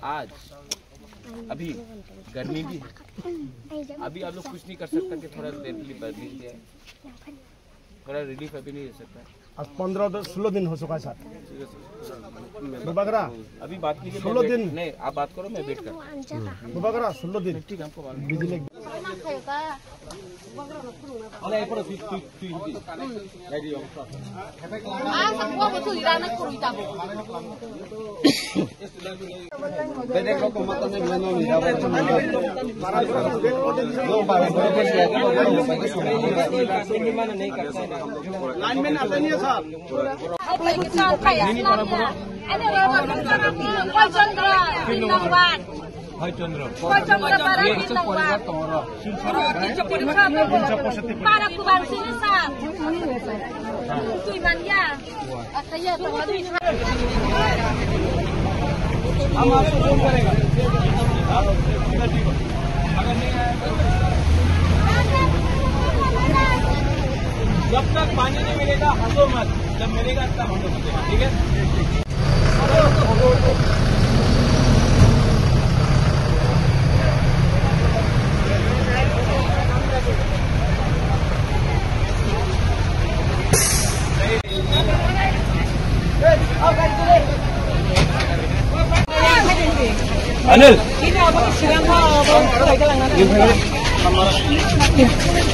आज अभी गर्मी भी है, अभी आप लोग कुछ नहीं कर सकता कि थोड़ा देर के लिए बंद लीजिए, थोड़ा रिलीफ अभी नहीं दे सकता। आज 15-16 दिन हो चुका है सर। बगरा अभी बात कीजिए, 16 दिन नहीं आप बात करो, मैं वेट करता हूँ। बगरा 16 दिन ठीक है, हमको बिजली लाइन में आते नहीं है साहब। हम आपको फोन करेगा, जब तक पानी नहीं मिलेगा हंसो मत, जब मिलेगा तब हम लोग हंसेगा, ठीक है। अनिल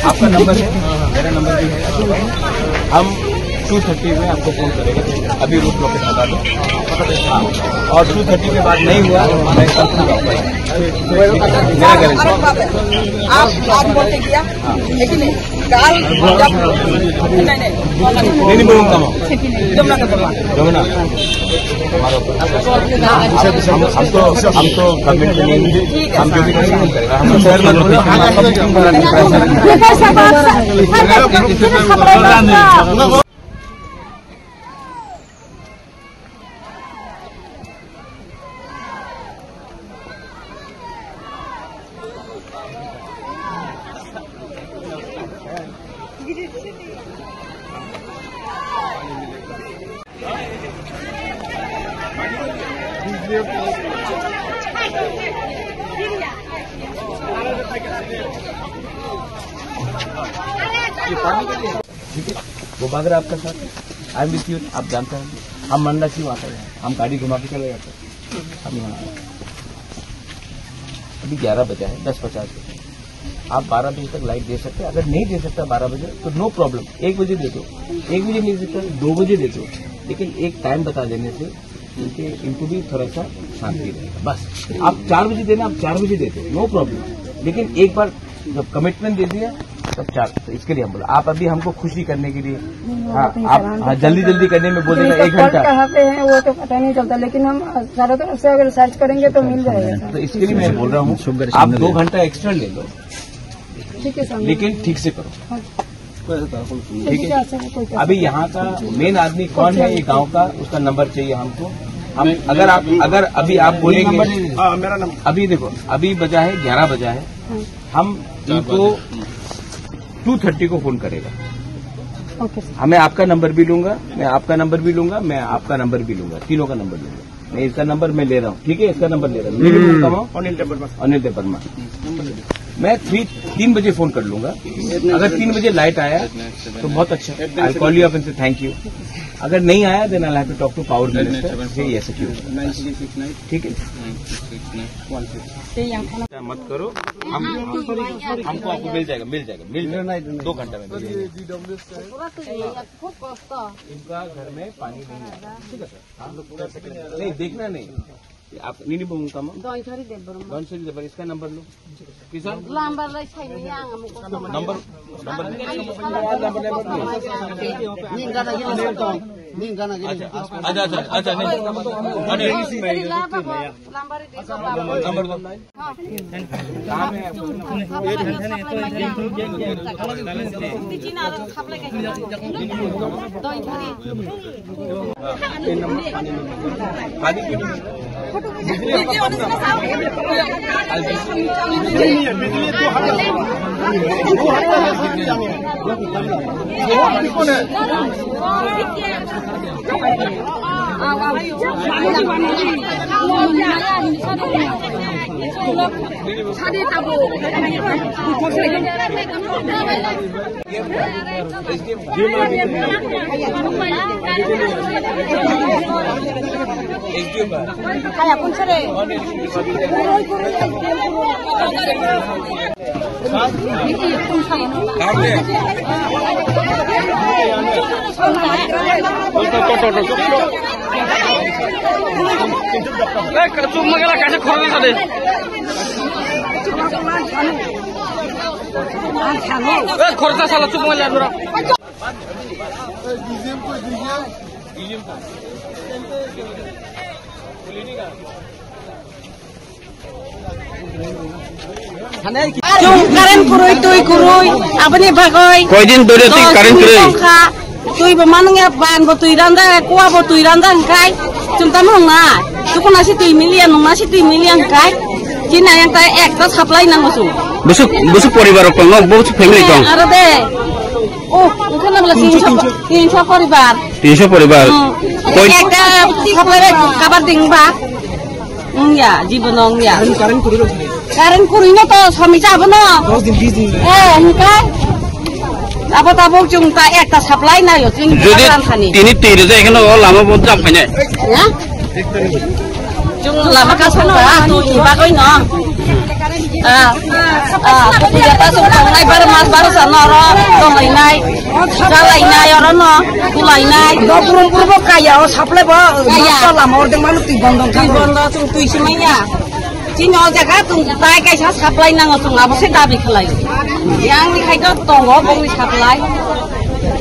आपका नंबर है, मेरा नंबर भी है। हम 2:30 में आपको फोन करेंगे, अभी रूट ब्लॉकेज हटा दो, और 2:30 के बाद नहीं हुआ मैं कल आप बोलते किया, लेकिन नहीं बोलूंगा जमुना हम तो गवर्नमेंट के लिए हम जो भी करेगा, हम शहर में ठीक है, वो बागर आपका साथ, आई एम विथ यू। आप जानते हैं हम मंडा क्यों आते हैं, हम गाड़ी घुमा के चले जाते हैं। हम यहाँ अभी 11 बजा है, 10:50 बजे, आप 12 बजे तक लाइट दे सकते हैं। अगर नहीं दे सकता 12 बजे तो नो प्रॉब्लम, 1 बजे दे दो, 1 बजे नहीं दे सकता 2 बजे दे दो, लेकिन एक टाइम बता देने से इनको भी थोड़ा सा शांति रहेगा। बस आप 4 बजे देना, आप 4 बजे दे दो, नो प्रॉब्लम, लेकिन एक बार जब कमिटमेंट दे दिया तब 4, तो इसके लिए हम बोला आप अभी हमको खुशी करने के लिए, हाँ जल्दी करने में बोलेगा 1 घंटा कहाँ पे है वो तो पता नहीं चलता, लेकिन हम चारों तरफ से अगर सर्च करेंगे तो मिल जाएगा। तो इसके लिए मैं बोल रहा हूँ आप 2 घंटा एक्स्ट्रा ले लो, ठीक है, लेकिन ठीक से करो, ठीक है। अभी यहाँ का मेन आदमी कौन है, ये गांव का, उसका नंबर चाहिए हमको। हम अगर अभी आप बोलेंगे, मेरा नंबर अभी देखो, अभी बजा है 11 बजा है, हम इनको 2:30 को फोन करेगा। हमें आपका नंबर भी लूंगा, मैं आपका नंबर भी लूंगा, मैं आपका नंबर भी लूंगा, तीनों का नंबर लूंगा। मैं इसका नंबर मैं ले रहा हूँ, ठीक है, इसका नंबर ले रहा हूँ, अनिल देवर्मा। मैं 3 बजे फोन कर लूंगा। अगर 3 बजे लाइट आया तो बहुत अच्छा, I call you up and say thank you. अगर नहीं आया then I have to talk to power minister, से ये ऐसे क्यों, ठीक है। मत करो, हमको आपको मिल जाएगा 2 घंटे में। इनका घर में पानी नहीं है, ठीक है सर, हम लोग कर सकेंगे, नहीं देखना नहीं, आप नहीं बोलूंगा नंबर, इसका नंबर लो किसान नंबर नंबर खर्चा साला चुप में ले কারেন্ট কুরুই তুই কুরুই আপনি ভাগই কয়দিন ধরে তুই কারেন্ট করে তুই মানুষে বানবো তুই রান্দা কুয়াবো তুই রান্দা খাই চিন্তা না তুই নাসি তুই মিলিয়া নাসি তুই মিলিয়া খাই চিনা একটা একটা সাপ্লাই নাঙ্গো বুসু বুসু পরিবার কম বুসু ফ্যামিলি কম আরে দে ও ওখানে বলে 300 পরিবার 300 পরিবার একটা সাপ্লাই খাবার দিংবা ইয়া জীবন ইয়া কারেন্ট করি না তো স্বামী যাবো না 10 দিন 20 দিন হিকাই আবো তাবো চুংটা একটা সাপ্লাই নাই যদি তিনি তীরে যায় এখানে লামা বন্ধ আপনি হ্যাঁ চুং লামা কাছনা তুই বাকই না এটা তো নাই বার মাস বার সানর দলাইনাই জালাইনাই অরন কুলাইনাই দপুরম পূর্ব কায়া সাপ্লাই বা লামা অর্ধেক মানুষ তুই বন্ধ তুই সিমাইয়া Cina jaga tung tai kai sa supply nang tung apa sih dabi kelai. Yang ni kai ko tongo bong ni supply.